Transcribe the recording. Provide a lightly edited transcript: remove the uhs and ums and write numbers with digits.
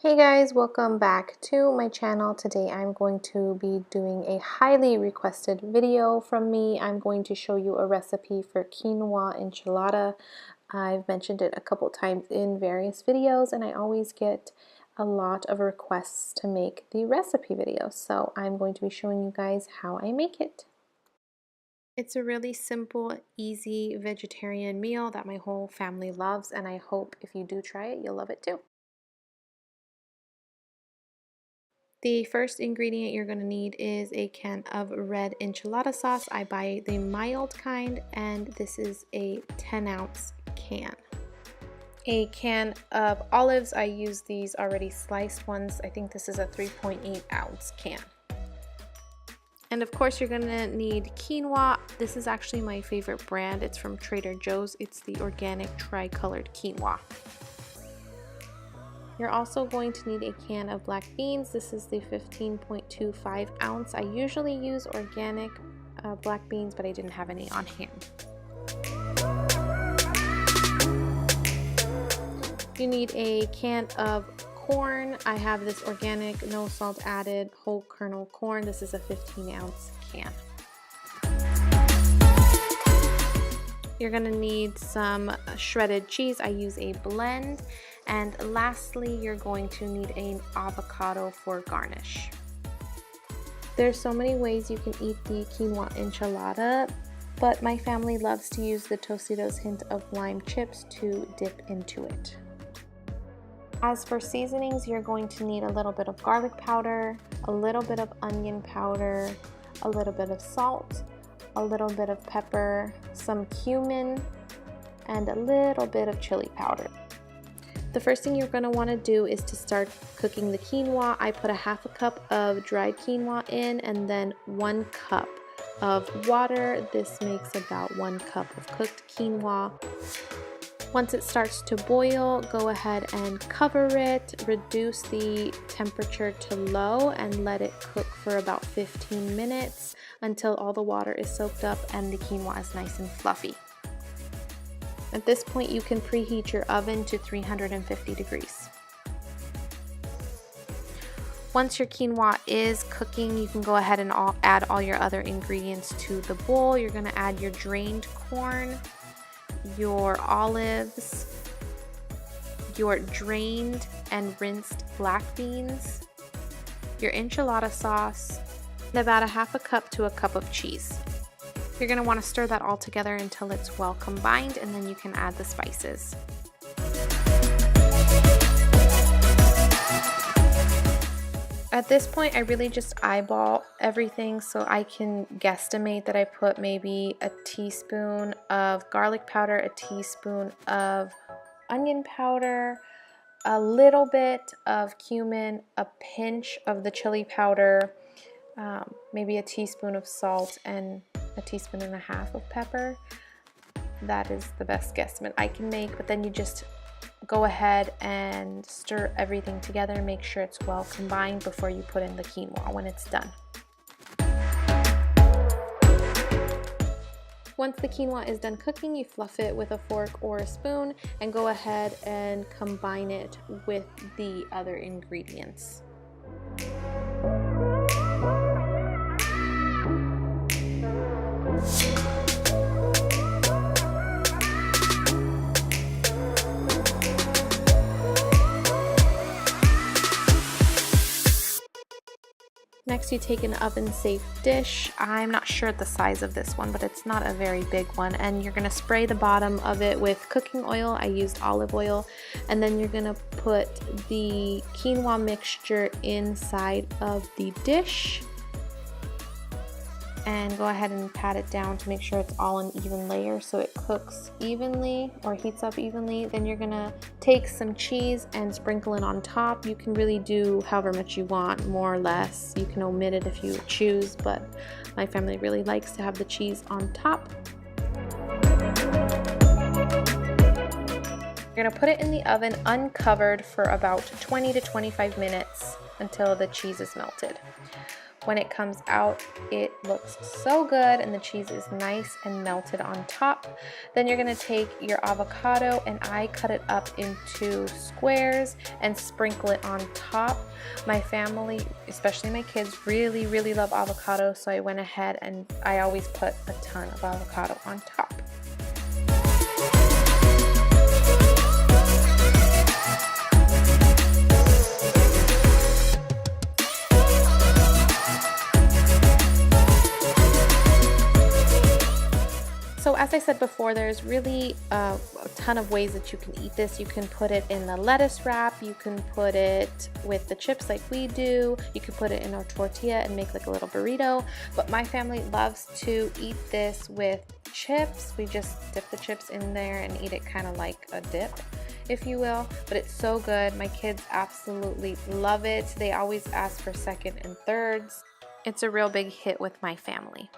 Hey guys, welcome back to my channel. Today I'm going to be doing a highly requested video from me. I'm going to show you a recipe for quinoa enchilada. I've mentioned it a couple times in various videos and I always get a lot of requests to make the recipe video. So I'm going to be showing you guys how I make it. It's a really simple, easy vegetarian meal that my whole family loves, and I hope if you do try it, you'll love it too. The first ingredient you're going to need is a can of red enchilada sauce. I buy the mild kind, and this is a 10-ounce can. A can of olives, I use these already sliced ones. I think this is a 3.8-ounce can. And of course you're going to need quinoa. This is actually my favorite brand. It's from Trader Joe's. It's the organic tri-colored quinoa. You're also going to need a can of black beans. This is the 15.25 ounce. I usually use organic black beans, but I didn't have any on hand. You need a can of corn. I have this organic, no salt added, whole kernel corn. This is a 15-ounce can. You're gonna need some shredded cheese. I use a blend. And lastly, you're going to need an avocado for garnish. There's so many ways you can eat the quinoa enchilada, but my family loves to use the Tostitos hint of lime chips to dip into it. As for seasonings, you're going to need a little bit of garlic powder, a little bit of onion powder, a little bit of salt, a little bit of pepper, some cumin, and a little bit of chili powder. The first thing you're going to want to do is to start cooking the quinoa. I put a half a cup of dried quinoa in and then 1 cup of water. This makes about 1 cup of cooked quinoa. Once it starts to boil, go ahead and cover it, reduce the temperature to low, and let it cook for about 15 minutes until all the water is soaked up and the quinoa is nice and fluffy. At this point, you can preheat your oven to 350 degrees. Once your quinoa is cooking, you can go ahead and add all your other ingredients to the bowl. You're going to add your drained corn, your olives, your drained and rinsed black beans, your enchilada sauce, and about a half a cup to a cup of cheese. You're going to want to stir that all together until it's well combined, and then you can add the spices. At this point, I really just eyeball everything, so I can guesstimate that I put maybe a teaspoon of garlic powder, a teaspoon of onion powder, a little bit of cumin, a pinch of the chili powder, maybe a teaspoon of salt, and a teaspoon and a half of pepper. That is the best guesstimate I can make, but then you just go ahead and stir everything together and make sure it's well combined before you put in the quinoa when it's done. Once the quinoa is done cooking, you fluff it with a fork or a spoon and go ahead and combine it with the other ingredients. Next, you take an oven-safe dish. I'm not sure the size of this one, but it's not a very big one. And you're gonna spray the bottom of it with cooking oil. I used olive oil. And then you're gonna put the quinoa mixture inside of the dish. And go ahead and pat it down to make sure it's all an even layer so it cooks evenly or heats up evenly. Then you're gonna take some cheese and sprinkle it on top. You can really do however much you want, more or less. You can omit it if you choose, but my family really likes to have the cheese on top. You're gonna put it in the oven uncovered for about 20 to 25 minutes until the cheese is melted. When it comes out, it looks so good and the cheese is nice and melted on top. Then you're gonna take your avocado, and I cut it up into squares and sprinkle it on top. My family, especially my kids, really love avocado, so I went ahead and I always put a ton of avocado on top. So as I said before, there's really a ton of ways that you can eat this. You can put it in the lettuce wrap, you can put it with the chips like we do, you can put it in a tortilla and make like a little burrito, but my family loves to eat this with chips. We just dip the chips in there and eat it kind of like a dip, if you will, but it's so good. My kids absolutely love it. They always ask for second and thirds. It's a real big hit with my family.